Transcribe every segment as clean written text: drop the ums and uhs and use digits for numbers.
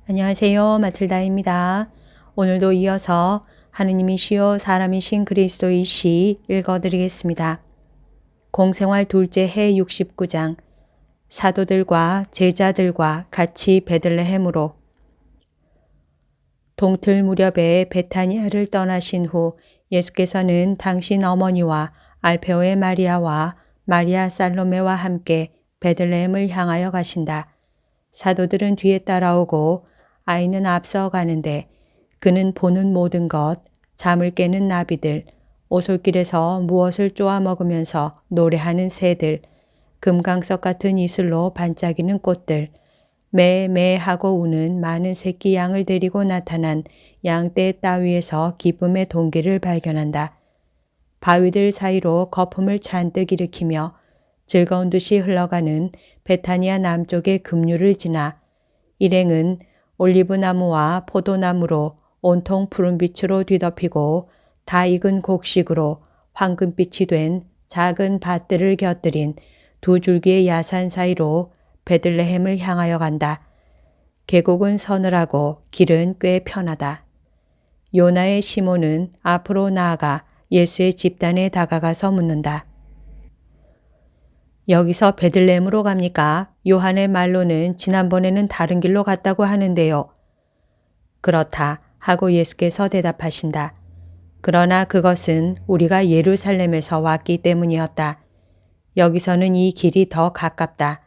안녕하세요. 마틀다입니다. 오늘도 이어서 하느님이시요 사람이신 그리스도이시 읽어드리겠습니다. 공생활 둘째 해 69장 사도들과 제자들과 같이 베들레헴으로. 동틀 무렵에 베타니아를 떠나신 후 예수께서는 당신 어머니와 알페오의 마리아와 마리아 살로메와 함께 베들레헴을 향하여 가신다. 사도들은 뒤에 따라오고 아이는 앞서 가는데 그는 보는 모든 것, 잠을 깨는 나비들, 오솔길에서 무엇을 쪼아 먹으면서 노래하는 새들, 금강석 같은 이슬로 반짝이는 꽃들, 매매 하고 우는 많은 새끼 양을 데리고 나타난 양떼 따위에서 기쁨의 동기를 발견한다. 바위들 사이로 거품을 잔뜩 일으키며 즐거운 듯이 흘러가는 베타니아 남쪽의 급류를 지나 일행은 올리브나무와 포도나무로 온통 푸른빛으로 뒤덮이고 다 익은 곡식으로 황금빛이 된 작은 밭들을 곁들인 두 줄기의 야산 사이로 베들레헴을 향하여 간다. 계곡은 서늘하고 길은 꽤 편하다. 요나의 시몬은 앞으로 나아가 예수의 집단에 다가가서 묻는다. 여기서 베들레헴으로 갑니까? 요한의 말로는 지난번에는 다른 길로 갔다고 하는데요. 그렇다 하고 예수께서 대답하신다. 그러나 그것은 우리가 예루살렘에서 왔기 때문이었다. 여기서는 이 길이 더 가깝다.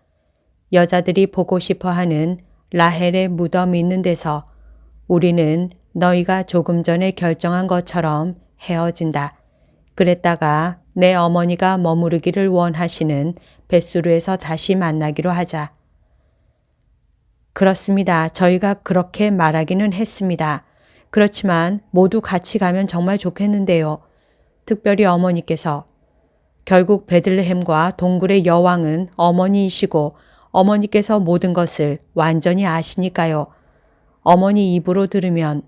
여자들이 보고 싶어 하는 라헬의 무덤 있는 데서 우리는 너희가 조금 전에 결정한 것처럼 헤어진다. 그랬다가 내 어머니가 머무르기를 원하시는 벳수르에서 다시 만나기로 하자. 그렇습니다. 저희가 그렇게 말하기는 했습니다. 그렇지만 모두 같이 가면 정말 좋겠는데요. 특별히 어머니께서. 결국 베들레헴과 동굴의 여왕은 어머니이시고 어머니께서 모든 것을 완전히 아시니까요. 어머니 입으로 들으면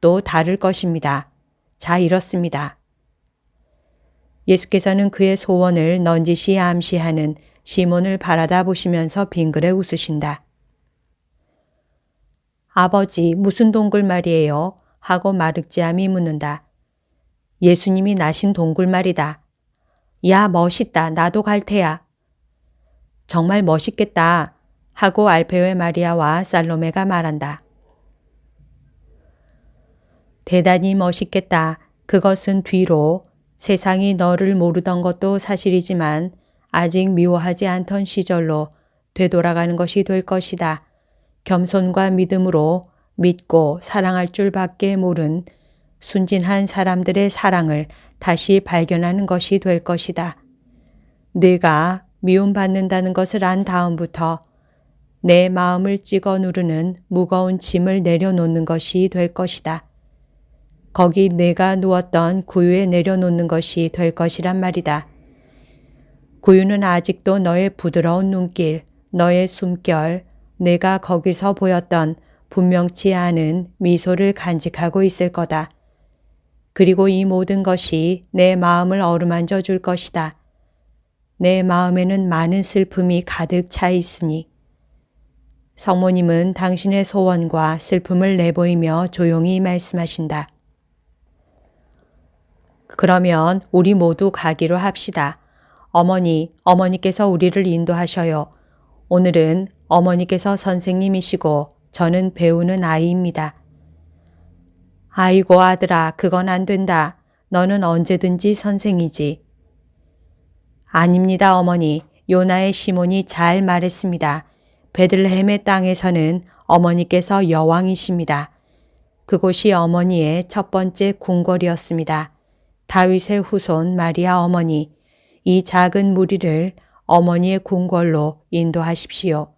또 다를 것입니다. 자, 이렇습니다. 예수께서는 그의 소원을 넌지시 암시하는 시몬을 바라다 보시면서 빙그레 웃으신다. 아버지, 무슨 동굴 말이에요? 하고 마륵지암이 묻는다. 예수님이 나신 동굴 말이다. 야, 멋있다. 나도 갈 테야. 정말 멋있겠다. 하고 알페오의 마리아와 살로메가 말한다. 대단히 멋있겠다. 그것은 뒤로 세상이 너를 모르던 것도 사실이지만 아직 미워하지 않던 시절로 되돌아가는 것이 될 것이다. 겸손과 믿음으로 믿고 사랑할 줄밖에 모른 순진한 사람들의 사랑을 다시 발견하는 것이 될 것이다. 내가 미움받는다는 것을 안 다음부터 내 마음을 찍어 누르는 무거운 짐을 내려놓는 것이 될 것이다. 거기 내가 누웠던 구유에 내려놓는 것이 될 것이란 말이다. 구유는 아직도 너의 부드러운 눈길, 너의 숨결, 내가 거기서 보였던 분명치 않은 미소를 간직하고 있을 거다. 그리고 이 모든 것이 내 마음을 어루만져 줄 것이다. 내 마음에는 많은 슬픔이 가득 차 있으니. 성모님은 당신의 소원과 슬픔을 내보이며 조용히 말씀하신다. 그러면 우리 모두 가기로 합시다. 어머니께서 우리를 인도하셔요. 오늘은 어머니께서 선생님이시고 저는 배우는 아이입니다. 아이고 아들아, 그건 안 된다. 너는 언제든지 선생이지. 아닙니다, 어머니. 요나의 시몬이 잘 말했습니다. 베들레헴의 땅에서는 어머니께서 여왕이십니다. 그곳이 어머니의 첫 번째 궁궐이었습니다. 다윗의 후손 마리아 어머니, 이 작은 무리를 어머니의 궁궐로 인도하십시오.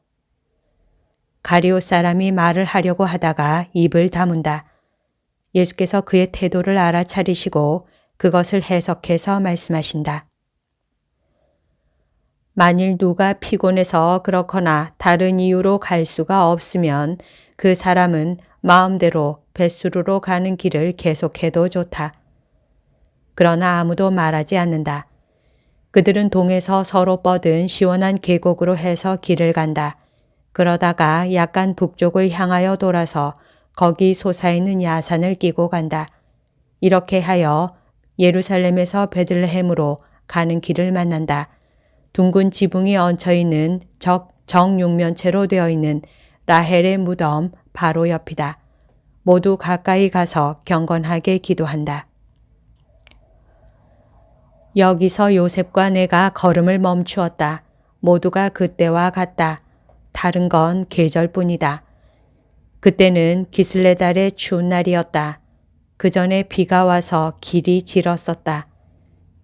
가리오 사람이 말을 하려고 하다가 입을 다문다. 예수께서 그의 태도를 알아차리시고 그것을 해석해서 말씀하신다. 만일 누가 피곤해서 그렇거나 다른 이유로 갈 수가 없으면 그 사람은 마음대로 벳수르로 가는 길을 계속해도 좋다. 그러나 아무도 말하지 않는다. 그들은 동에서 서로 뻗은 시원한 계곡으로 해서 길을 간다. 그러다가 약간 북쪽을 향하여 돌아서 거기 솟아있는 야산을 끼고 간다. 이렇게 하여 예루살렘에서 베들레헴으로 가는 길을 만난다. 둥근 지붕이 얹혀있는 정육면체로 되어 있는 라헬의 무덤 바로 옆이다. 모두 가까이 가서 경건하게 기도한다. 여기서 요셉과 내가 걸음을 멈추었다. 모두가 그때와 같다. 다른 건 계절뿐이다. 그때는 기슬레달의 추운 날이었다. 그 전에 비가 와서 길이 질었었다.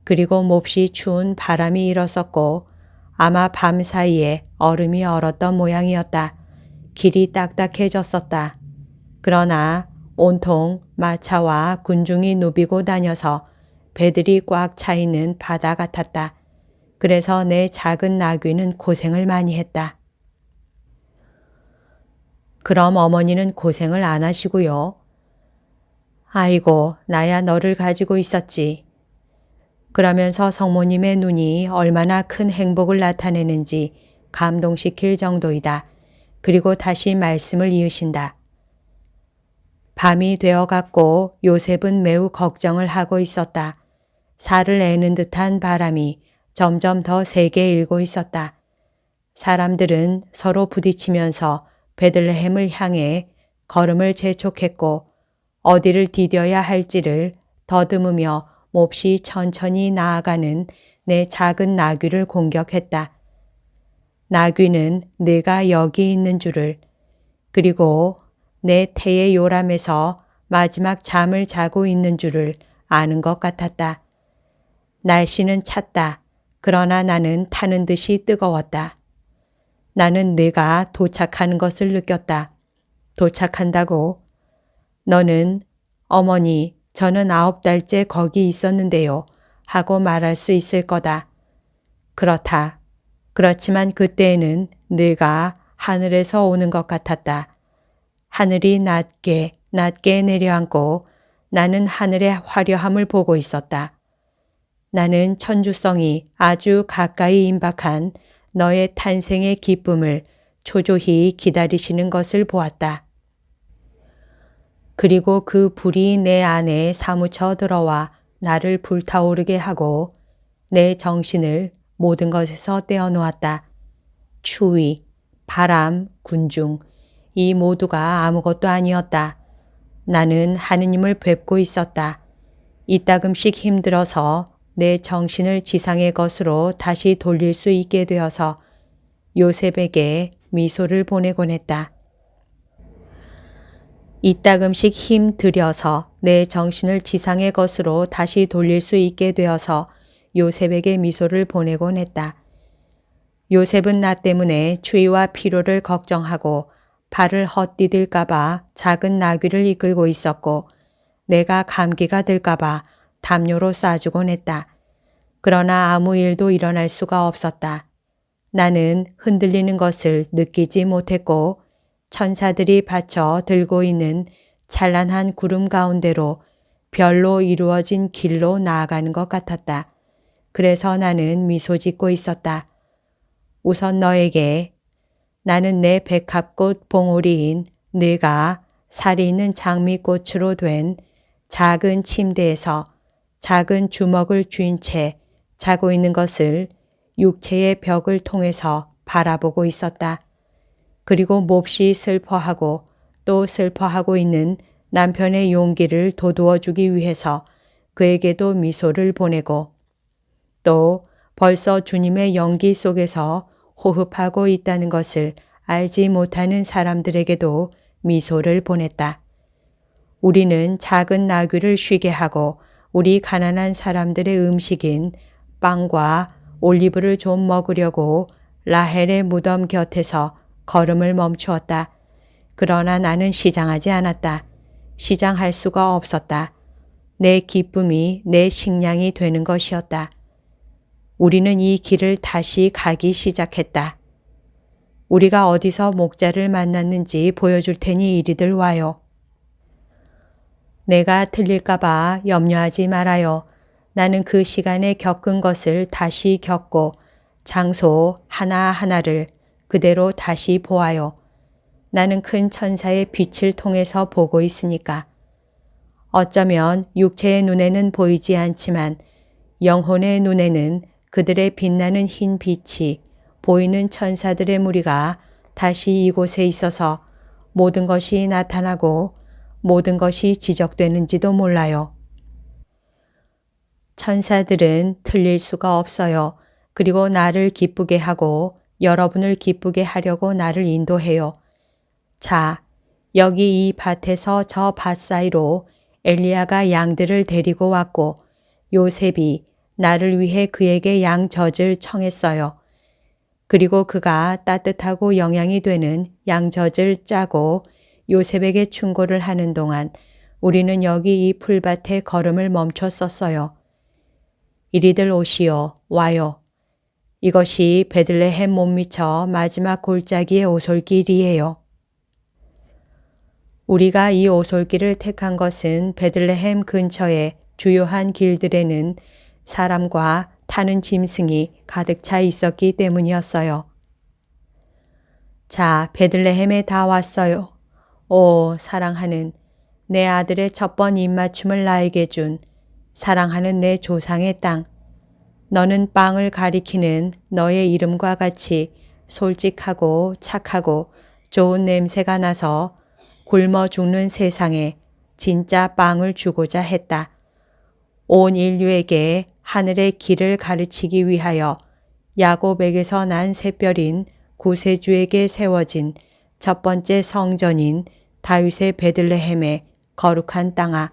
그리고 몹시 추운 바람이 일었었고 아마 밤 사이에 얼음이 얼었던 모양이었다. 길이 딱딱해졌었다. 그러나 온통 마차와 군중이 누비고 다녀서 배들이 꽉 차 있는 바다 같았다. 그래서 내 작은 나귀는 고생을 많이 했다. 그럼 어머니는 고생을 안 하시고요. 아이고, 나야 너를 가지고 있었지. 그러면서 성모님의 눈이 얼마나 큰 행복을 나타내는지 감동시킬 정도이다. 그리고 다시 말씀을 이으신다. 밤이 되어갔고 요셉은 매우 걱정을 하고 있었다. 살을 내는 듯한 바람이 점점 더 세게 일고 있었다. 사람들은 서로 부딪히면서 베들레헴을 향해 걸음을 재촉했고 어디를 디뎌야 할지를 더듬으며 몹시 천천히 나아가는 내 작은 나귀를 공격했다. 나귀는 내가 여기 있는 줄을, 그리고 내 태의 요람에서 마지막 잠을 자고 있는 줄을 아는 것 같았다. 날씨는 찼다. 그러나 나는 타는 듯이 뜨거웠다. 나는 내가 도착하는 것을 느꼈다. 도착한다고? 너는 어머니, 저는 9달째 거기 있었는데요. 하고 말할 수 있을 거다. 그렇다. 그렇지만 그때에는 내가 하늘에서 오는 것 같았다. 하늘이 낮게 내려앉고 나는 하늘의 화려함을 보고 있었다. 나는 천주성이 아주 가까이 임박한 너의 탄생의 기쁨을 초조히 기다리시는 것을 보았다. 그리고 그 불이 내 안에 사무쳐 들어와 나를 불타오르게 하고 내 정신을 모든 것에서 떼어놓았다. 추위, 바람, 군중, 이 모두가 아무것도 아니었다. 나는 하느님을 뵙고 있었다. 이따금씩 힘들어서 내 정신을 지상의 것으로 다시 돌릴 수 있게 되어서 요셉에게 미소를 보내곤 했다. 이따금씩 힘 들여서 내 정신을 지상의 것으로 다시 돌릴 수 있게 되어서 요셉에게 미소를 보내곤 했다. 요셉은 나 때문에 추위와 피로를 걱정하고 발을 헛디딜까봐 작은 나귀를 이끌고 있었고 내가 감기가 들까봐 담요로 싸주곤 했다. 그러나 아무 일도 일어날 수가 없었다. 나는 흔들리는 것을 느끼지 못했고 천사들이 받쳐 들고 있는 찬란한 구름 가운데로 별로 이루어진 길로 나아가는 것 같았다. 그래서 나는 미소 짓고 있었다. 우선 너에게 나는 내 백합꽃 봉오리인 네가 살이 있는 장미꽃으로 된 작은 침대에서 작은 주먹을 쥔 채 자고 있는 것을 육체의 벽을 통해서 바라보고 있었다. 그리고 몹시 슬퍼하고 또 슬퍼하고 있는 남편의 용기를 돋우어 주기 위해서 그에게도 미소를 보내고 또 벌써 주님의 연기 속에서 호흡하고 있다는 것을 알지 못하는 사람들에게도 미소를 보냈다. 우리는 작은 나귀를 쉬게 하고 우리 가난한 사람들의 음식인 빵과 올리브를 좀 먹으려고 라헬의 무덤 곁에서 걸음을 멈추었다. 그러나 나는 시장하지 않았다. 시장할 수가 없었다. 내 기쁨이 내 식량이 되는 것이었다. 우리는 이 길을 다시 가기 시작했다. 우리가 어디서 목자를 만났는지 보여줄 테니 이리들 와요. 내가 틀릴까봐 염려하지 말아요. 나는 그 시간에 겪은 것을 다시 겪고 장소 하나하나를 그대로 다시 보아요. 나는 큰 천사의 빛을 통해서 보고 있으니까. 어쩌면 육체의 눈에는 보이지 않지만 영혼의 눈에는 그들의 빛나는 흰 빛이 보이는 천사들의 무리가 다시 이곳에 있어서 모든 것이 나타나고 모든 것이 지적되는지도 몰라요. 천사들은 틀릴 수가 없어요. 그리고 나를 기쁘게 하고 여러분을 기쁘게 하려고 나를 인도해요. 자, 여기 이 밭에서 저 밭 사이로 엘리야가 양들을 데리고 왔고 요셉이 나를 위해 그에게 양 젖을 청했어요. 그리고 그가 따뜻하고 영양이 되는 양 젖을 짜고 요셉에게 충고를 하는 동안 우리는 여기 이 풀밭에 걸음을 멈췄었어요. 이리들 오시오, 와요. 이것이 베들레헴 못 미쳐 마지막 골짜기의 오솔길이에요. 우리가 이 오솔길을 택한 것은 베들레헴 근처의 주요한 길들에는 사람과 타는 짐승이 가득 차 있었기 때문이었어요. 자, 베들레헴에 다 왔어요. 오, 사랑하는 내 아들의 첫 번 입맞춤을 나에게 준 사랑하는 내 조상의 땅. 너는 빵을 가리키는 너의 이름과 같이 솔직하고 착하고 좋은 냄새가 나서 굶어 죽는 세상에 진짜 빵을 주고자 했다. 온 인류에게 하늘의 길을 가르치기 위하여 야곱에게서 난 샛별인 구세주에게 세워진 첫 번째 성전인 다윗의 베들레헴의 거룩한 땅아,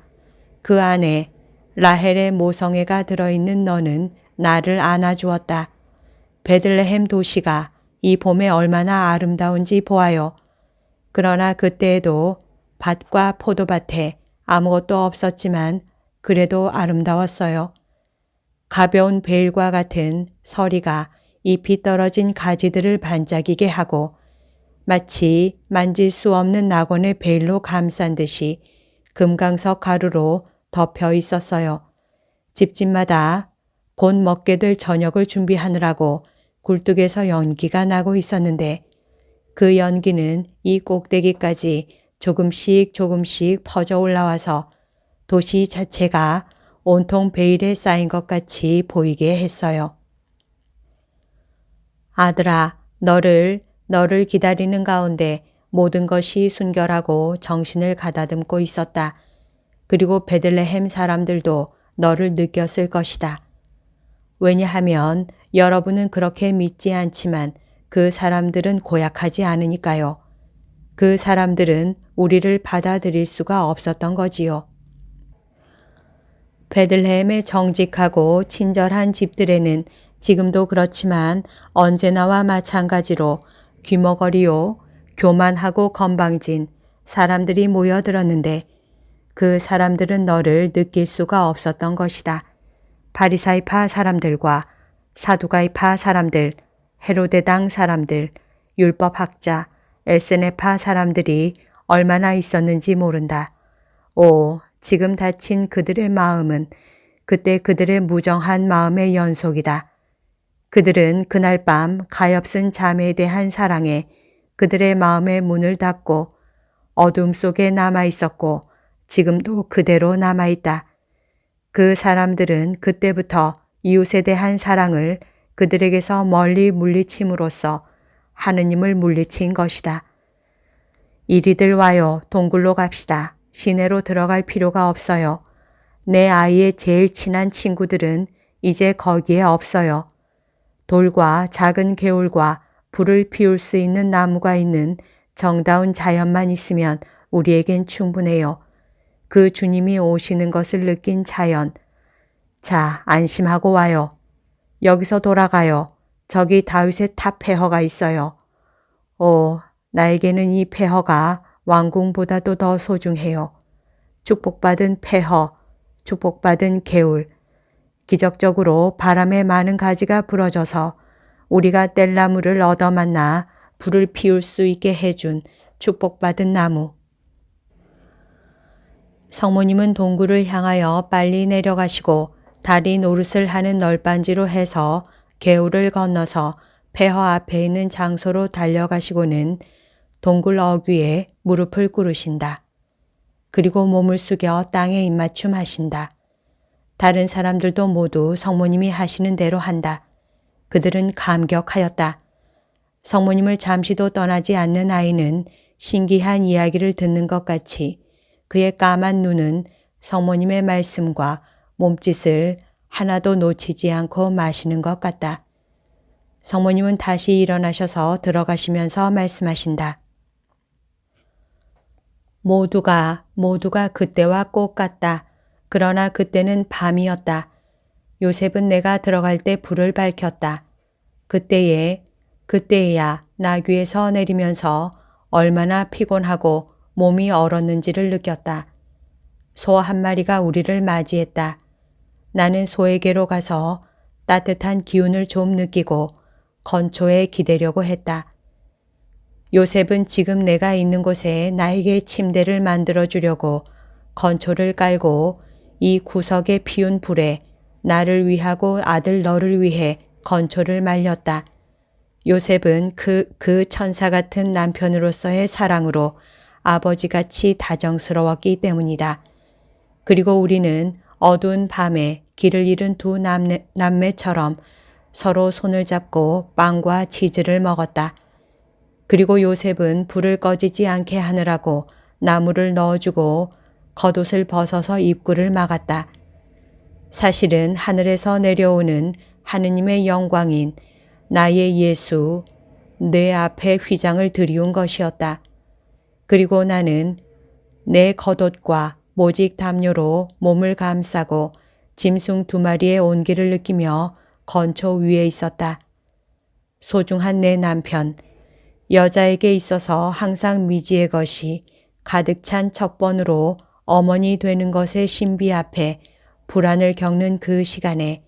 그 안에 라헬의 모성애가 들어있는 너는 나를 안아주었다. 베들레헴 도시가 이 봄에 얼마나 아름다운지 보아요. 그러나 그때에도 밭과 포도밭에 아무것도 없었지만 그래도 아름다웠어요. 가벼운 베일과 같은 서리가 잎이 떨어진 가지들을 반짝이게 하고 마치 만질 수 없는 낙원의 베일로 감싼 듯이 금강석 가루로 덮여 있었어요. 집집마다 곧 먹게 될 저녁을 준비하느라고 굴뚝에서 연기가 나고 있었는데 그 연기는 이 꼭대기까지 조금씩 조금씩 퍼져 올라와서 도시 자체가 온통 베일에 쌓인 것 같이 보이게 했어요. 아들아, 너를 기다리는 가운데 모든 것이 순결하고 정신을 가다듬고 있었다. 그리고 베들레헴 사람들도 너를 느꼈을 것이다. 왜냐하면 여러분은 그렇게 믿지 않지만 그 사람들은 고약하지 않으니까요. 그 사람들은 우리를 받아들일 수가 없었던 거지요. 베들레헴의 정직하고 친절한 집들에는 지금도 그렇지만 언제나와 마찬가지로 귀머거리요, 교만하고 건방진 사람들이 모여들었는데 그 사람들은 너를 느낄 수가 없었던 것이다. 바리사이파 사람들과 사두가이파 사람들, 헤로데당 사람들, 율법학자, 에스네파 사람들이 얼마나 있었는지 모른다. 오, 지금 다친 그들의 마음은 그때 그들의 무정한 마음의 연속이다. 그들은 그날 밤 가엾은 잠에 대한 사랑에 그들의 마음의 문을 닫고 어둠 속에 남아 있었고 지금도 그대로 남아 있다. 그 사람들은 그때부터 이웃에 대한 사랑을 그들에게서 멀리 물리침으로써 하느님을 물리친 것이다. 이리들 와요. 동굴로 갑시다. 시내로 들어갈 필요가 없어요. 내 아이의 제일 친한 친구들은 이제 거기에 없어요. 돌과 작은 개울과 불을 피울 수 있는 나무가 있는 정다운 자연만 있으면 우리에겐 충분해요. 그 주님이 오시는 것을 느낀 자연. 자, 안심하고 와요. 여기서 돌아가요. 저기 다윗의 탑 폐허가 있어요. 오, 나에게는 이 폐허가 왕궁보다도 더 소중해요. 축복받은 폐허, 축복받은 개울. 기적적으로 바람에 많은 가지가 부러져서 우리가 뗄나무를 얻어 만나 불을 피울 수 있게 해준 축복받은 나무. 성모님은 동굴을 향하여 빨리 내려가시고 다리 노릇을 하는 널빤지로 해서 개울을 건너서 폐허 앞에 있는 장소로 달려가시고는 동굴 어귀에 무릎을 꿇으신다. 그리고 몸을 숙여 땅에 입맞춤 하신다. 다른 사람들도 모두 성모님이 하시는 대로 한다. 그들은 감격하였다. 성모님을 잠시도 떠나지 않는 아이는 신기한 이야기를 듣는 것 같이 그의 까만 눈은 성모님의 말씀과 몸짓을 하나도 놓치지 않고 마시는 것 같다. 성모님은 다시 일어나셔서 들어가시면서 말씀하신다. 모두가 그때와 꼭 같다. 그러나 그때는 밤이었다. 요셉은 내가 들어갈 때 불을 밝혔다. 그때에야 나귀에서 내리면서 얼마나 피곤하고 몸이 얼었는지를 느꼈다. 소 한 마리가 우리를 맞이했다. 나는 소에게로 가서 따뜻한 기운을 좀 느끼고 건초에 기대려고 했다. 요셉은 지금 내가 있는 곳에 나에게 침대를 만들어 주려고 건초를 깔고 이 구석에 피운 불에 나를 위하고 아들 너를 위해 건초를 말렸다. 요셉은 그 천사 같은 남편으로서의 사랑으로 아버지같이 다정스러웠기 때문이다. 그리고 우리는 어두운 밤에 길을 잃은 두 남매처럼 서로 손을 잡고 빵과 치즈를 먹었다. 그리고 요셉은 불을 꺼지지 않게 하느라고 나무를 넣어주고 겉옷을 벗어서 입구를 막았다. 사실은 하늘에서 내려오는 하느님의 영광인 나의 예수, 내 앞에 휘장을 들이운 것이었다. 그리고 나는 내 겉옷과 모직 담요로 몸을 감싸고 짐승 2마리의 온기를 느끼며 건초 위에 있었다. 소중한 내 남편, 여자에게 있어서 항상 미지의 것이 가득 찬 첫 번으로 어머니 되는 것의 신비 앞에 불안을 겪는 그 시간에,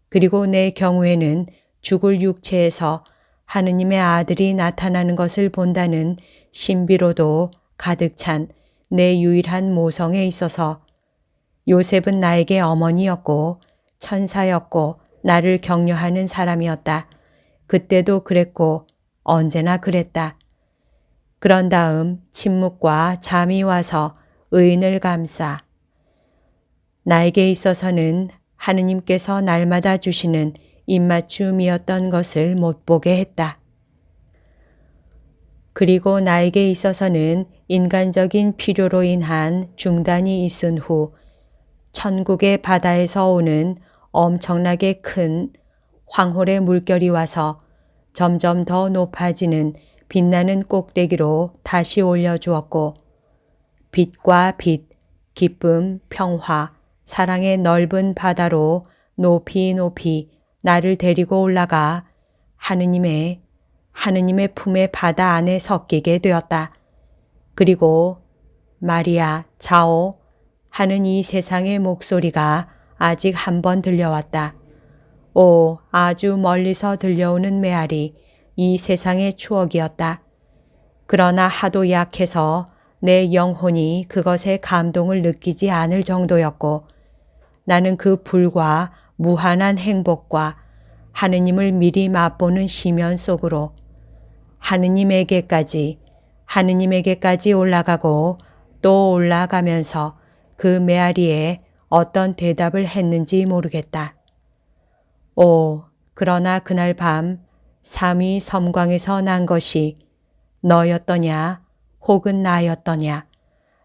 그리고 내 경우에는 죽을 육체에서 하느님의 아들이 나타나는 것을 본다는 신비로도 가득 찬 내 유일한 모성에 있어서 요셉은 나에게 어머니였고 천사였고 나를 격려하는 사람이었다. 그때도 그랬고 언제나 그랬다. 그런 다음 침묵과 잠이 와서 의인을 감싸 나에게 있어서는 하느님께서 날마다 주시는 입맞춤이었던 것을 못 보게 했다. 그리고 나에게 있어서는 인간적인 필요로 인한 중단이 있은 후 천국의 바다에서 오는 엄청나게 큰 황홀의 물결이 와서 점점 더 높아지는 빛나는 꼭대기로 다시 올려주었고 빛과 빛, 기쁨, 평화, 사랑의 넓은 바다로 높이 높이 나를 데리고 올라가 하느님의 품의 바다 안에 섞이게 되었다. 그리고 마리아, 자오 하는 이 세상의 목소리가 아직 한 번 들려왔다. 오, 아주 멀리서 들려오는 메아리, 이 세상의 추억이었다. 그러나 하도 약해서 내 영혼이 그것의 감동을 느끼지 않을 정도였고 나는 그 불과 무한한 행복과 하느님을 미리 맛보는 시면 속으로 하느님에게까지 올라가고 또 올라가면서 그 메아리에 어떤 대답을 했는지 모르겠다. 오, 그러나 그날 밤 삼위 섬광에서 난 것이 너였더냐 혹은 나였더냐,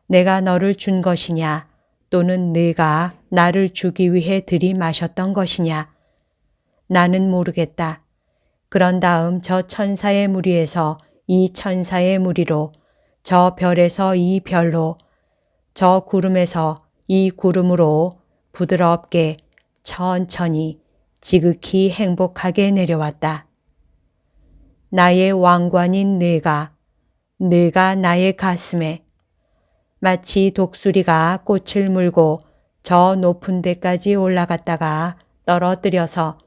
내가 너를 준 것이냐 또는 네가 나를 주기 위해 들이마셨던 것이냐, 나는 모르겠다. 그런 다음 저 천사의 무리에서 이 천사의 무리로, 저 별에서 이 별로, 저 구름에서 이 구름으로 부드럽게 천천히 지극히 행복하게 내려왔다. 나의 왕관인 네가 나의 가슴에 마치 독수리가 꽃을 물고 저 높은 데까지 올라갔다가 떨어뜨려서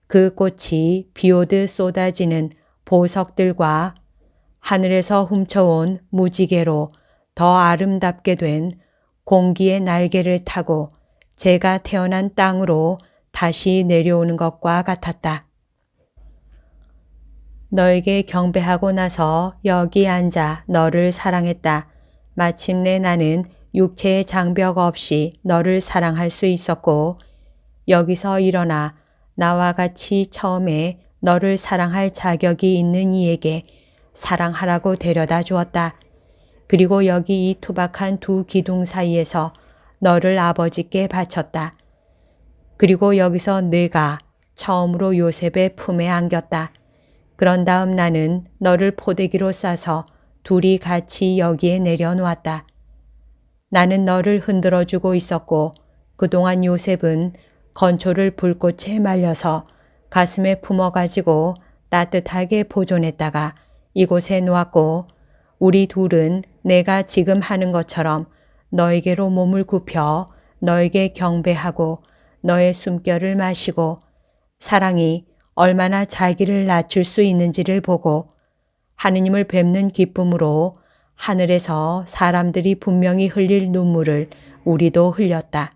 그 꽃이 비오듯 쏟아지는 보석들과 하늘에서 훔쳐온 무지개로 더 아름답게 된 공기의 날개를 타고 제가 태어난 땅으로 다시 내려오는 것과 같았다. 너에게 경배하고 나서 여기 앉아 너를 사랑했다. 마침내 나는 육체의 장벽 없이 너를 사랑할 수 있었고 여기서 일어나 나와 같이 처음에 너를 사랑할 자격이 있는 이에게 사랑하라고 데려다 주었다. 그리고 여기 이 투박한 두 기둥 사이에서 너를 아버지께 바쳤다. 그리고 여기서 내가 처음으로 요셉의 품에 안겼다. 그런 다음 나는 너를 포대기로 싸서 둘이 같이 여기에 내려놓았다. 나는 너를 흔들어주고 있었고 그동안 요셉은 건초를 불꽃에 말려서 가슴에 품어가지고 따뜻하게 보존했다가 이곳에 놓았고 우리 둘은 내가 지금 하는 것처럼 너에게로 몸을 굽혀 너에게 경배하고 너의 숨결을 마시고 사랑이 얼마나 자기를 낮출 수 있는지를 보고 하느님을 뵙는 기쁨으로 하늘에서 사람들이 분명히 흘릴 눈물을 우리도 흘렸다.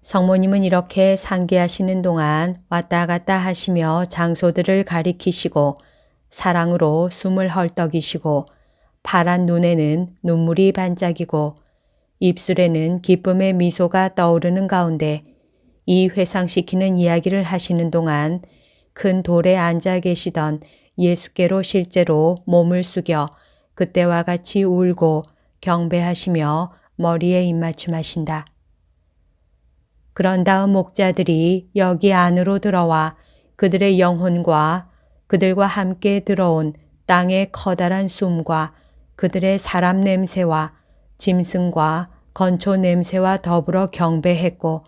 성모님은 이렇게 상기하시는 동안 왔다 갔다 하시며 장소들을 가리키시고 사랑으로 숨을 헐떡이시고 파란 눈에는 눈물이 반짝이고 입술에는 기쁨의 미소가 떠오르는 가운데 이 회상시키는 이야기를 하시는 동안 큰 돌에 앉아 계시던 예수께로 실제로 몸을 숙여 그때와 같이 울고 경배하시며 머리에 입맞춤하신다. 그런 다음 목자들이 여기 안으로 들어와 그들의 영혼과 그들과 함께 들어온 땅의 커다란 숨과 그들의 사람 냄새와 짐승과 건초 냄새와 더불어 경배했고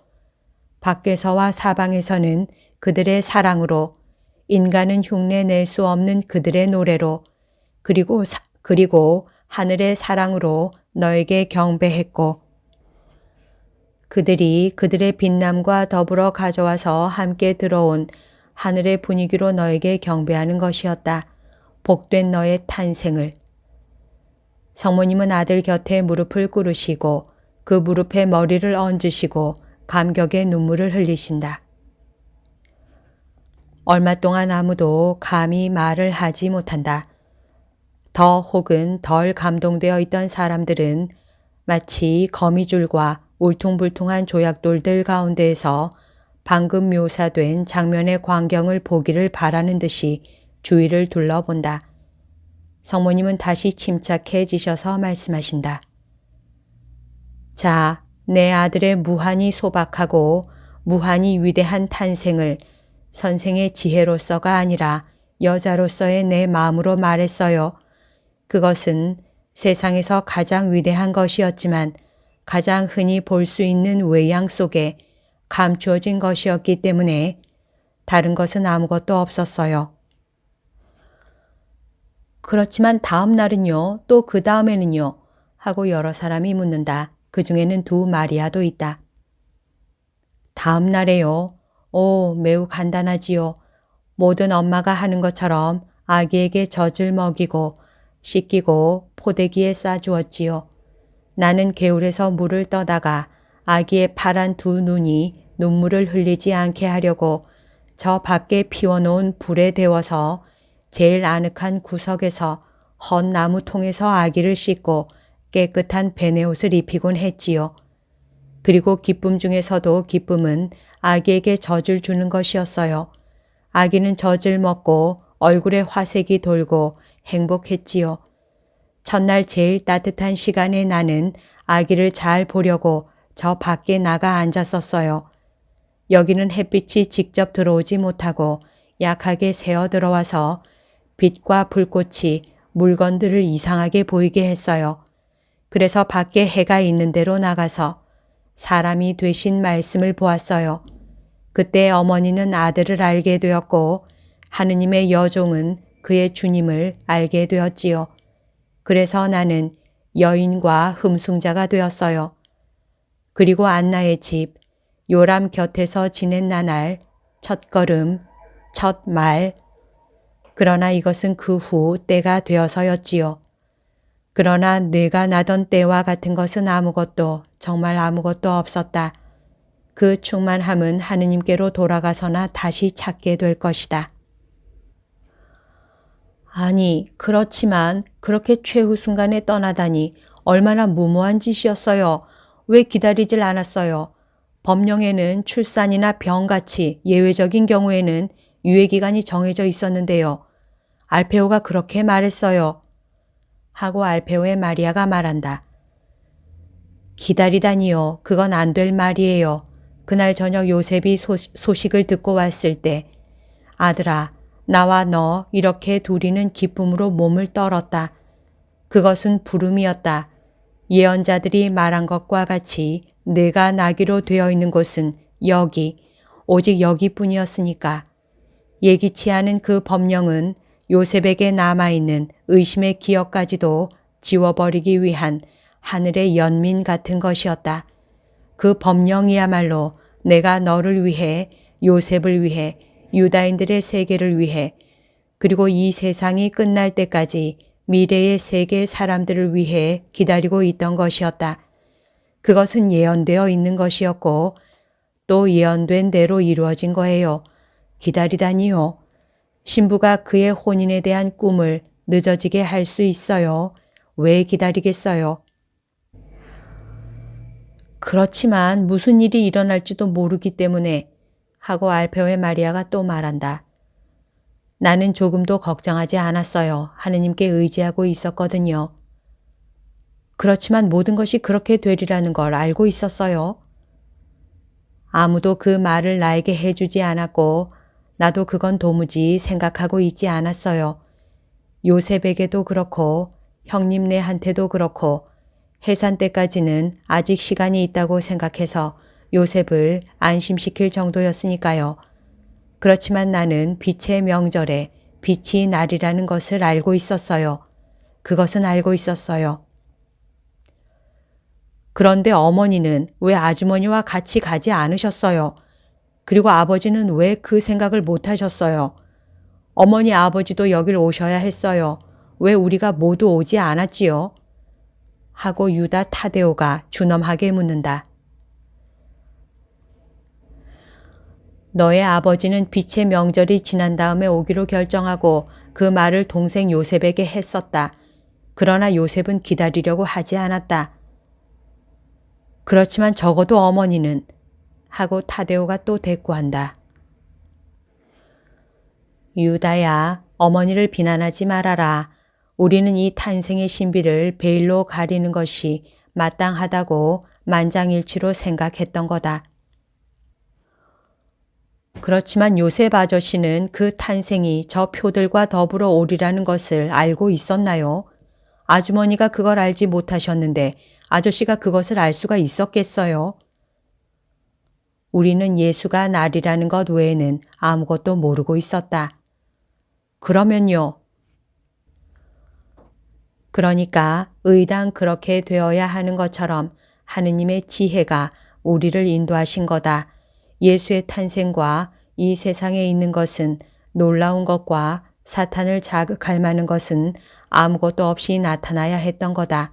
밖에서와 사방에서는 그들의 사랑으로 인간은 흉내 낼 수 없는 그들의 노래로 그리고 하늘의 사랑으로 너에게 경배했고 그들이 그들의 빛남과 더불어 가져와서 함께 들어온 하늘의 분위기로 너에게 경배하는 것이었다. 복된 너의 탄생을. 성모님은 아들 곁에 무릎을 꿇으시고 그 무릎에 머리를 얹으시고 감격의 눈물을 흘리신다. 얼마 동안 아무도 감히 말을 하지 못한다. 더 혹은 덜 감동되어 있던 사람들은 마치 거미줄과 울퉁불퉁한 조약돌들 가운데에서 방금 묘사된 장면의 광경을 보기를 바라는 듯이 주위를 둘러본다. 성모님은 다시 침착해지셔서 말씀하신다. 자, 내 아들의 무한히 소박하고 무한히 위대한 탄생을 선생의 지혜로서가 아니라 여자로서의 내 마음으로 말했어요. 그것은 세상에서 가장 위대한 것이었지만 가장 흔히 볼 수 있는 외양 속에 감추어진 것이었기 때문에 다른 것은 아무것도 없었어요. 그렇지만 다음 날은요, 또 그 다음에는요, 하고 여러 사람이 묻는다. 그 중에는 두 마리아도 있다. 다음 날에요. 오, 매우 간단하지요. 모든 엄마가 하는 것처럼 아기에게 젖을 먹이고 씻기고 포대기에 싸주었지요. 나는 개울에서 물을 떠다가 아기의 파란 두 눈이 눈물을 흘리지 않게 하려고 저 밖에 피워놓은 불에 데워서 제일 아늑한 구석에서 헌 나무통에서 아기를 씻고 깨끗한 베네옷을 입히곤 했지요. 그리고 기쁨 중에서도 기쁨은 아기에게 젖을 주는 것이었어요. 아기는 젖을 먹고 얼굴에 화색이 돌고 행복했지요. 첫날 제일 따뜻한 시간에 나는 아기를 잘 보려고 저 밖에 나가 앉았었어요. 여기는 햇빛이 직접 들어오지 못하고 약하게 새어 들어와서 빛과 불꽃이 물건들을 이상하게 보이게 했어요. 그래서 밖에 해가 있는 데로 나가서 사람이 되신 말씀을 보았어요. 그때 어머니는 아들을 알게 되었고 하느님의 여종은 그의 주님을 알게 되었지요. 그래서 나는 여인과 흠숭자가 되었어요. 그리고 안나의 집, 요람 곁에서 지낸 나날, 첫걸음, 첫말. 그러나 이것은 그 후 때가 되어서였지요. 그러나 내가 나던 때와 같은 것은 아무것도, 정말 아무것도 없었다. 그 충만함은 하느님께로 돌아가서나 다시 찾게 될 것이다. 아니, 그렇지만 그렇게 최후 순간에 떠나다니 얼마나 무모한 짓이었어요. 왜 기다리질 않았어요? 법령에는 출산이나 병같이 예외적인 경우에는 유예기간이 정해져 있었는데요. 알페오가 그렇게 말했어요. 하고 알페오의 마리아가 말한다. 기다리다니요. 그건 안 될 말이에요. 그날 저녁 요셉이 소식을 듣고 왔을 때 아들아, 나와 너 이렇게 둘이는 기쁨으로 몸을 떨었다. 그것은 부름이었다. 예언자들이 말한 것과 같이 내가 나기로 되어 있는 곳은 여기, 오직 여기뿐이었으니까. 예기치 않은 그 법령은 요셉에게 남아있는 의심의 기억까지도 지워버리기 위한 하늘의 연민 같은 것이었다. 그 법령이야말로 내가 너를 위해, 요셉을 위해, 유다인들의 세계를 위해, 그리고 이 세상이 끝날 때까지 미래의 세계 사람들을 위해 기다리고 있던 것이었다. 그것은 예언되어 있는 것이었고 또 예언된 대로 이루어진 거예요. 기다리다니요. 신부가 그의 혼인에 대한 꿈을 늦어지게 할 수 있어요. 왜 기다리겠어요? 그렇지만 무슨 일이 일어날지도 모르기 때문에 하고 알페오의 마리아가 또 말한다. 나는 조금도 걱정하지 않았어요. 하느님께 의지하고 있었거든요. 그렇지만 모든 것이 그렇게 되리라는 걸 알고 있었어요. 아무도 그 말을 나에게 해주지 않았고 나도 그건 도무지 생각하고 있지 않았어요. 요셉에게도 그렇고 형님네한테도 그렇고 해산 때까지는 아직 시간이 있다고 생각해서 요셉을 안심시킬 정도였으니까요. 그렇지만 나는 빛의 명절에 빛이 날이라는 것을 알고 있었어요. 그것은 알고 있었어요. 그런데 어머니는 왜 아주머니와 같이 가지 않으셨어요? 그리고 아버지는 왜 그 생각을 못 하셨어요? 어머니 아버지도 여길 오셔야 했어요. 왜 우리가 모두 오지 않았지요? 하고 유다 타데오가 준엄하게 묻는다. 너의 아버지는 빛의 명절이 지난 다음에 오기로 결정하고 그 말을 동생 요셉에게 했었다. 그러나 요셉은 기다리려고 하지 않았다. 그렇지만 적어도 어머니는 하고 타데오가 또 대꾸한다. 유다야, 어머니를 비난하지 말아라. 우리는 이 탄생의 신비를 베일로 가리는 것이 마땅하다고 만장일치로 생각했던 거다. 그렇지만 요셉 아저씨는 그 탄생이 저 표들과 더불어 오리라는 것을 알고 있었나요? 아주머니가 그걸 알지 못하셨는데 아저씨가 그것을 알 수가 있었겠어요? 우리는 예수가 날이라는 것 외에는 아무것도 모르고 있었다. 그러면요. 그러니까 의당 그렇게 되어야 하는 것처럼 하느님의 지혜가 우리를 인도하신 거다. 예수의 탄생과 이 세상에 있는 것은 놀라운 것과 사탄을 자극할 만한 것은 아무것도 없이 나타나야 했던 거다.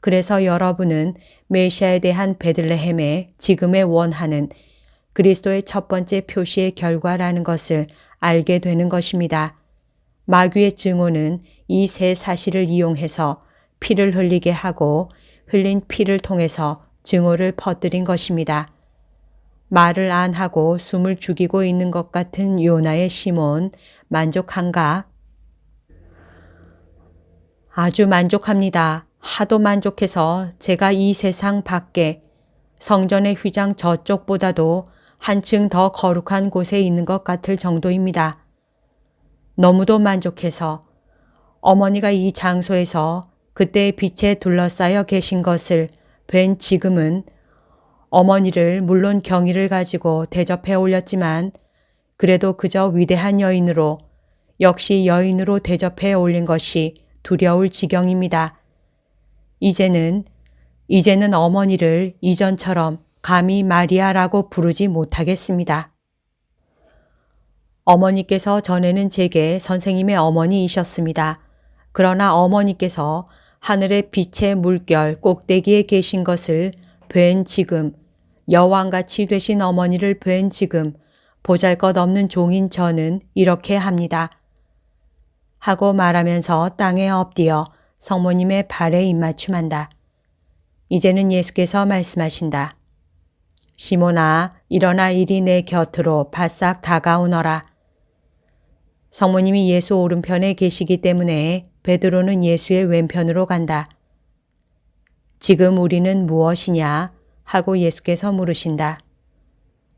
그래서 여러분은 메시아에 대한 베들레헴의 지금의 원하는 그리스도의 첫 번째 표시의 결과라는 것을 알게 되는 것입니다. 마귀의 증오는 이 세 사실을 이용해서 피를 흘리게 하고 흘린 피를 통해서 증오를 퍼뜨린 것입니다. 말을 안 하고 숨을 죽이고 있는 것 같은 요나의 시몬, 만족한가? 아주 만족합니다. 하도 만족해서 제가 이 세상 밖에 성전의 휘장 저쪽보다도 한층 더 거룩한 곳에 있는 것 같을 정도입니다. 너무도 만족해서 어머니가 이 장소에서 그때의 빛에 둘러싸여 계신 것을 뵌 지금은 어머니를 물론 경의를 가지고 대접해 올렸지만 그래도 그저 위대한 여인으로 역시 여인으로 대접해 올린 것이 두려울 지경입니다. 이제는 어머니를 이전처럼 감히 마리아라고 부르지 못하겠습니다. 어머니께서 전에는 제게 선생님의 어머니이셨습니다. 그러나 어머니께서 하늘의 빛의 물결 꼭대기에 계신 것을 뵌 지금, 여왕같이 되신 어머니를 뵌 지금, 보잘것없는 종인 저는 이렇게 합니다. 하고 말하면서 땅에 엎드려 성모님의 발에 입맞춤한다. 이제는 예수께서 말씀하신다. 시몬아, 일어나 이리 내 곁으로 바싹 다가오너라. 성모님이 예수 오른편에 계시기 때문에 베드로는 예수의 왼편으로 간다. 지금 우리는 무엇이냐? 하고 예수께서 물으신다.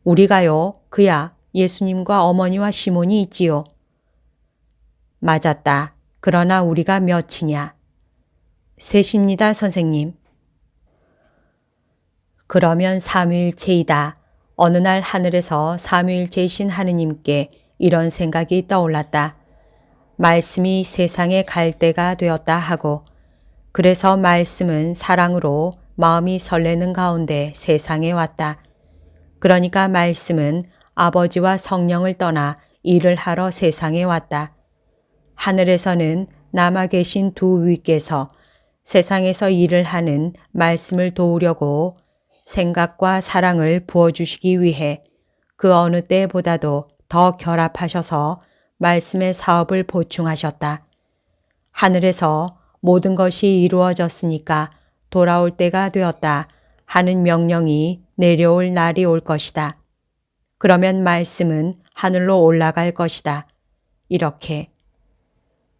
우리가요? 그야 예수님과 어머니와 시몬이 있지요. 맞았다. 그러나 우리가 몇이냐? 셋입니다, 선생님. 그러면 삼위일체이다. 어느 날 하늘에서 삼위일체이신 하느님께 이런 생각이 떠올랐다. 말씀이 세상에 갈 때가 되었다 하고, 그래서 말씀은 사랑으로 마음이 설레는 가운데 세상에 왔다. 그러니까 말씀은 아버지와 성령을 떠나 일을 하러 세상에 왔다. 하늘에서는 남아 계신 두 위께서 세상에서 일을 하는 말씀을 도우려고 생각과 사랑을 부어주시기 위해 그 어느 때보다도 더 결합하셔서 말씀의 사업을 보충하셨다. 하늘에서 모든 것이 이루어졌으니까 돌아올 때가 되었다 하는 명령이 내려올 날이 올 것이다. 그러면 말씀은 하늘로 올라갈 것이다. 이렇게.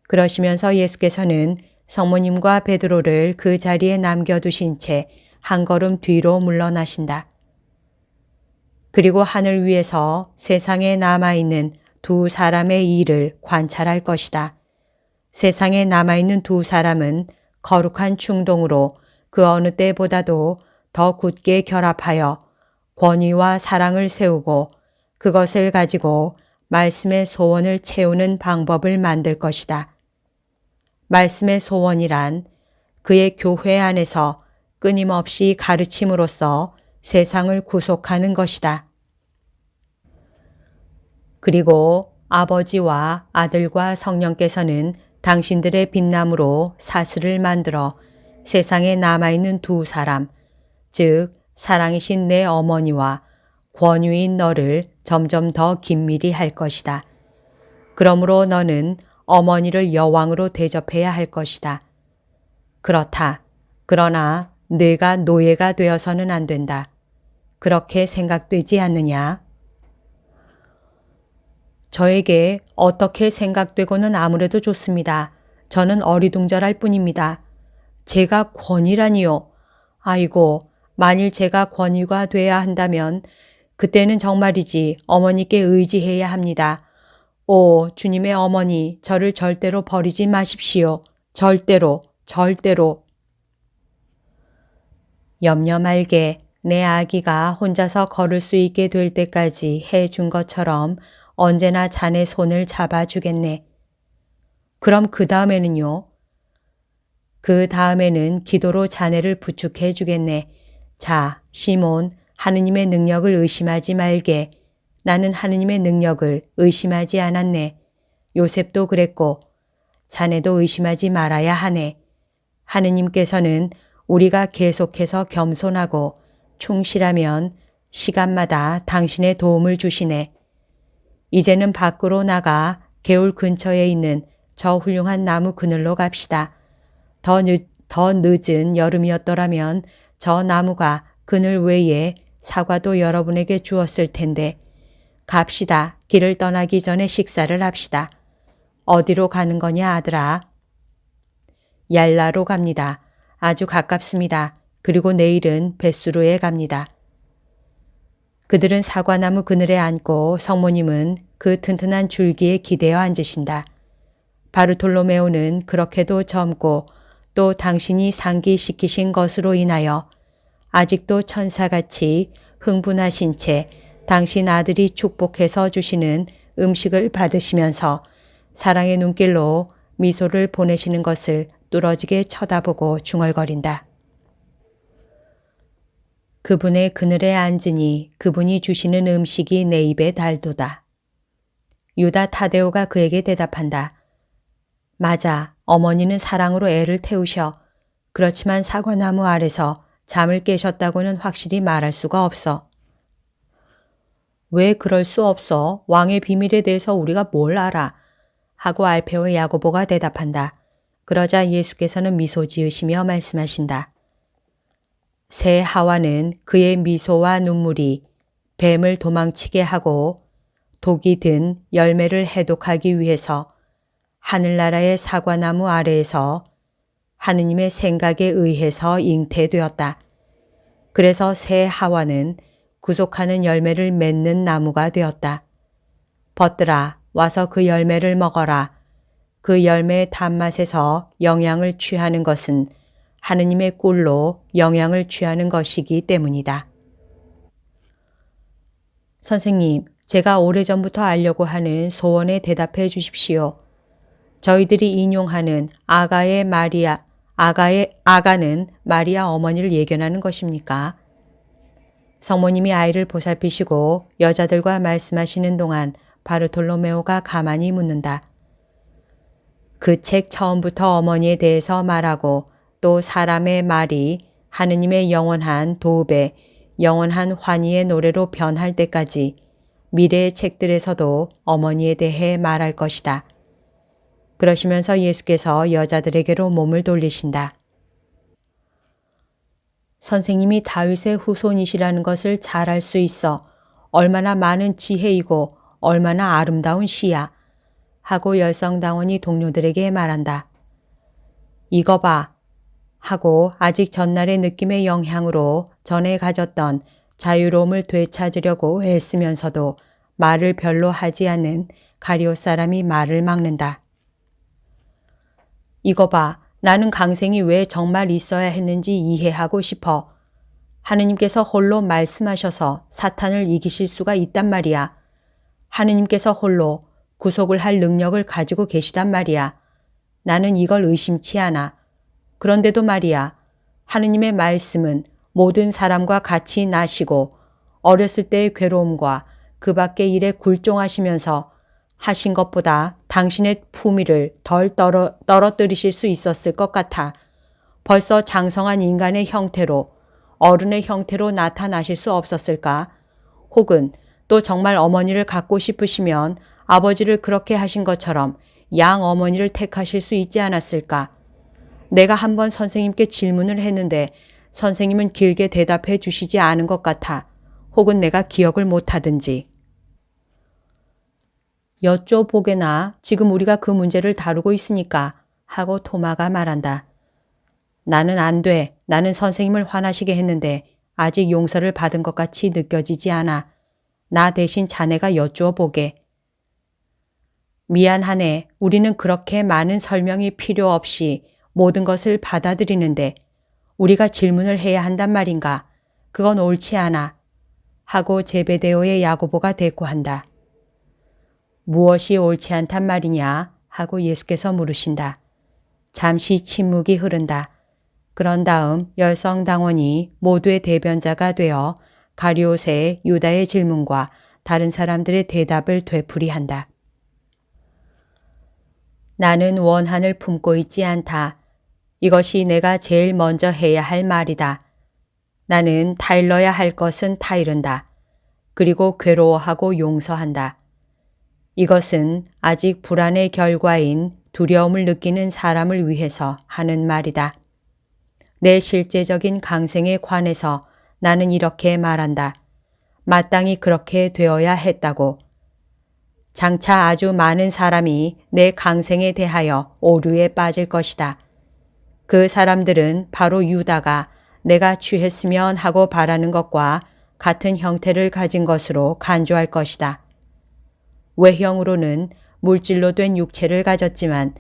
그러시면서 예수께서는 성모님과 베드로를 그 자리에 남겨두신 채 한 걸음 뒤로 물러나신다. 그리고 하늘 위에서 세상에 남아있는 두 사람의 일을 관찰할 것이다. 세상에 남아있는 두 사람은 거룩한 충동으로 그 어느 때보다도 더 굳게 결합하여 권위와 사랑을 세우고 그것을 가지고 말씀의 소원을 채우는 방법을 만들 것이다. 말씀의 소원이란 그의 교회 안에서 끊임없이 가르침으로써 세상을 구속하는 것이다. 그리고 아버지와 아들과 성령께서는 당신들의 빛남으로 사슬을 만들어 세상에 남아있는 두 사람, 즉 사랑이신 내 어머니와 권위인 너를 점점 더 긴밀히 할 것이다. 그러므로 너는 어머니를 여왕으로 대접해야 할 것이다. 그렇다. 그러나 내가 노예가 되어서는 안 된다. 그렇게 생각되지 않느냐? 저에게 어떻게 생각되고는 아무래도 좋습니다. 저는 어리둥절할 뿐입니다. 제가 권위라니요. 아이고, 만일 제가 권위가 돼야 한다면 그때는 정말이지 어머니께 의지해야 합니다. 오, 주님의 어머니, 저를 절대로 버리지 마십시오. 절대로, 절대로. 염려 말게. 내 아기가 혼자서 걸을 수 있게 될 때까지 해준 것처럼 언제나 자네 손을 잡아주겠네. 그럼 그 다음에는요? 그 다음에는 기도로 자네를 부축해 주겠네. 자, 시몬, 하느님의 능력을 의심하지 말게. 나는 하느님의 능력을 의심하지 않았네. 요셉도 그랬고 자네도 의심하지 말아야 하네. 하느님께서는 우리가 계속해서 겸손하고 충실하면 시간마다 당신의 도움을 주시네. 이제는 밖으로 나가 개울 근처에 있는 저 훌륭한 나무 그늘로 갑시다. 더 늦은 여름이었더라면 저 나무가 그늘 외에 사과도 여러분에게 주었을 텐데 갑시다. 길을 떠나기 전에 식사를 합시다. 어디로 가는 거냐 아들아? 얄라로 갑니다. 아주 가깝습니다. 그리고 내일은 벳수르에 갑니다. 그들은 사과나무 그늘에 앉고 성모님은 그 튼튼한 줄기에 기대어 앉으신다. 바르톨로메오는 그렇게도 젊고 또 당신이 상기시키신 것으로 인하여 아직도 천사같이 흥분하신 채 당신 아들이 축복해서 주시는 음식을 받으시면서 사랑의 눈길로 미소를 보내시는 것을 뚫어지게 쳐다보고 중얼거린다. 그분의 그늘에 앉으니 그분이 주시는 음식이 내 입에 달도다. 유다 타데오가 그에게 대답한다. 맞아. 어머니는 사랑으로 애를 태우셔. 그렇지만 사과나무 아래서 잠을 깨셨다고는 확실히 말할 수가 없어. 왜 그럴 수 없어? 왕의 비밀에 대해서 우리가 뭘 알아? 하고 알페오의 야고보가 대답한다. 그러자 예수께서는 미소 지으시며 말씀하신다. 새 하와는 그의 미소와 눈물이 뱀을 도망치게 하고 독이 든 열매를 해독하기 위해서 하늘나라의 사과나무 아래에서 하느님의 생각에 의해서 잉태되었다. 그래서 새 하와는 구속하는 열매를 맺는 나무가 되었다. 벗들아, 와서 그 열매를 먹어라. 그 열매의 단맛에서 영향을 취하는 것은 하느님의 꿀로 영향을 취하는 것이기 때문이다. 선생님, 제가 오래전부터 알려고 하는 소원에 대답해 주십시오. 저희들이 인용하는 아가는 마리아 어머니를 예견하는 것입니까? 성모님이 아이를 보살피시고 여자들과 말씀하시는 동안 바르톨로메오가 가만히 묻는다. 그 책 처음부터 어머니에 대해서 말하고 또 사람의 말이 하느님의 영원한 도읍에 영원한 환희의 노래로 변할 때까지 미래의 책들에서도 어머니에 대해 말할 것이다. 그러시면서 예수께서 여자들에게로 몸을 돌리신다. 선생님이 다윗의 후손이시라는 것을 잘 알 수 있어 얼마나 많은 지혜이고 얼마나 아름다운 시야 하고 열성당원이 동료들에게 말한다. 이거 봐 하고 아직 전날의 느낌의 영향으로 전에 가졌던 자유로움을 되찾으려고 애쓰면서도 말을 별로 하지 않는 가룟 사람이 말을 막는다. 이거 봐, 나는 강생이 왜 정말 있어야 했는지 이해하고 싶어. 하느님께서 홀로 말씀하셔서 사탄을 이기실 수가 있단 말이야. 하느님께서 홀로 구속을 할 능력을 가지고 계시단 말이야. 나는 이걸 의심치 않아. 그런데도 말이야. 하느님의 말씀은 모든 사람과 같이 나시고 어렸을 때의 괴로움과 그 밖의 일에 굴종하시면서 하신 것보다 당신의 품위를 덜 떨어뜨리실 수 있었을 것 같아. 벌써 장성한 인간의 형태로 어른의 형태로 나타나실 수 없었을까? 혹은 또 정말 어머니를 갖고 싶으시면 아버지를 그렇게 하신 것처럼 양 어머니를 택하실 수 있지 않았을까? 내가 한번 선생님께 질문을 했는데 선생님은 길게 대답해 주시지 않은 것 같아. 혹은 내가 기억을 못하든지. 여쭤보게나 지금 우리가 그 문제를 다루고 있으니까 하고 토마가 말한다. 나는 안 돼. 나는 선생님을 화나시게 했는데 아직 용서를 받은 것 같이 느껴지지 않아. 나 대신 자네가 여쭈어보게. 미안하네. 우리는 그렇게 많은 설명이 필요 없이 모든 것을 받아들이는데 우리가 질문을 해야 한단 말인가. 그건 옳지 않아. 하고 제베데오의 야고보가 대꾸한다. 무엇이 옳지 않단 말이냐 하고 예수께서 물으신다. 잠시 침묵이 흐른다. 그런 다음 열성당원이 모두의 대변자가 되어 가룟의 유다의 질문과 다른 사람들의 대답을 되풀이한다. 나는 원한을 품고 있지 않다. 이것이 내가 제일 먼저 해야 할 말이다. 나는 타일러야 할 것은 타이른다. 그리고 괴로워하고 용서한다. 이것은 아직 불안의 결과인 두려움을 느끼는 사람을 위해서 하는 말이다. 내 실제적인 강생에 관해서 나는 이렇게 말한다. 마땅히 그렇게 되어야 했다고. 장차 아주 많은 사람이 내 강생에 대하여 오류에 빠질 것이다. 그 사람들은 바로 유다가 내가 취했으면 하고 바라는 것과 같은 형태를 가진 것으로 간주할 것이다. 외형으로는 물질로 된 육체를 가졌지만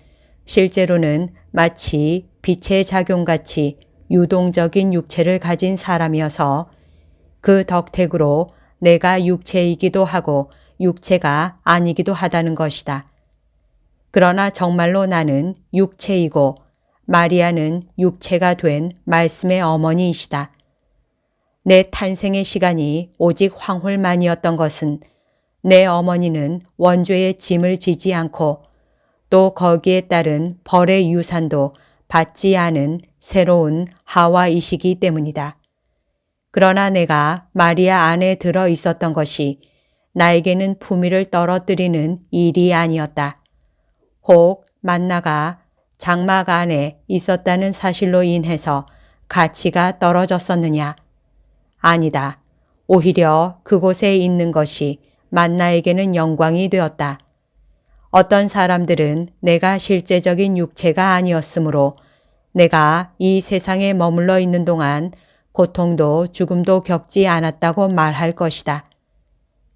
실제로는 마치 빛의 작용같이 유동적인 육체를 가진 사람이어서 그 덕택으로 내가 육체이기도 하고 육체가 아니기도 하다는 것이다. 그러나 정말로 나는 육체이고 마리아는 육체가 된 말씀의 어머니이시다. 내 탄생의 시간이 오직 황홀만이었던 것은 내 어머니는 원죄의 짐을 지지 않고 또 거기에 따른 벌의 유산도 받지 않은 새로운 하와이시기 때문이다. 그러나 내가 마리아 안에 들어 있었던 것이 나에게는 품위를 떨어뜨리는 일이 아니었다. 혹 만나가 장막 안에 있었다는 사실로 인해서 가치가 떨어졌었느냐? 아니다. 오히려 그곳에 있는 것이 만나에게는 영광이 되었다. 어떤 사람들은 내가 실제적인 육체가 아니었으므로 내가 이 세상에 머물러 있는 동안 고통도 죽음도 겪지 않았다고 말할 것이다.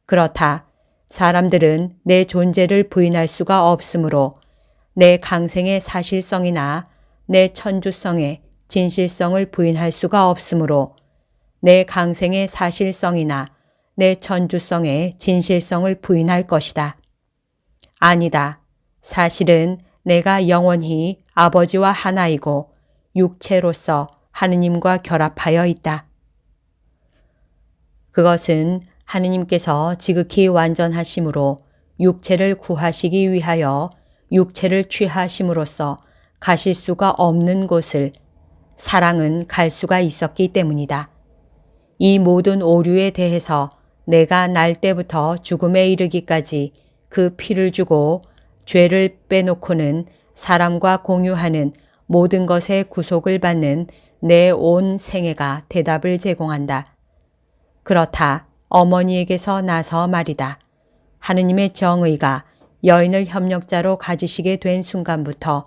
그렇다. 사람들은 내 존재를 부인할 수가 없으므로 내 강생의 사실성이나 내 천주성의 진실성을 부인할 수가 없으므로 내 강생의 사실성이나 내 천주성의 진실성을 부인할 것이다. 아니다. 사실은 내가 영원히 아버지와 하나이고 육체로서 하느님과 결합하여 있다. 그것은 하느님께서 지극히 완전하심으로 육체를 구하시기 위하여 육체를 취하심으로써 가실 수가 없는 곳을 사랑은 갈 수가 있었기 때문이다. 이 모든 오류에 대해서 내가 날 때부터 죽음에 이르기까지 그 피를 주고 죄를 빼놓고는 사람과 공유하는 모든 것의 구속을 받는 내 온 생애가 대답을 제공한다. 그렇다. 어머니에게서 나서 말이다. 하느님의 정의가 여인을 협력자로 가지시게 된 순간부터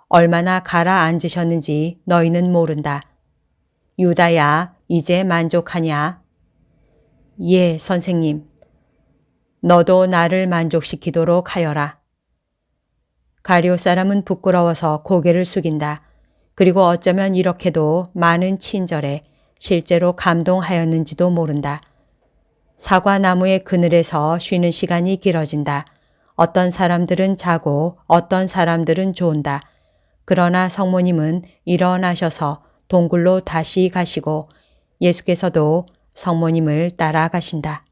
얼마나 가라앉으셨는지 너희는 모른다. 유다야, 이제 만족하냐? 예, 선생님. 너도 나를 만족시키도록 하여라. 가룟 사람은 부끄러워서 고개를 숙인다. 그리고 어쩌면 이렇게도 많은 친절에 실제로 감동하였는지도 모른다. 사과나무의 그늘에서 쉬는 시간이 길어진다. 어떤 사람들은 자고 어떤 사람들은 존다. 그러나 성모님은 일어나셔서 동굴로 다시 가시고 예수께서도 성모님을 따라가신다.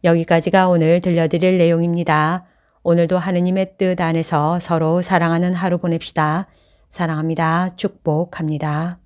여기까지가 오늘 들려드릴 내용입니다. 오늘도 하느님의 뜻 안에서 서로 사랑하는 하루 보냅시다. 사랑합니다. 축복합니다.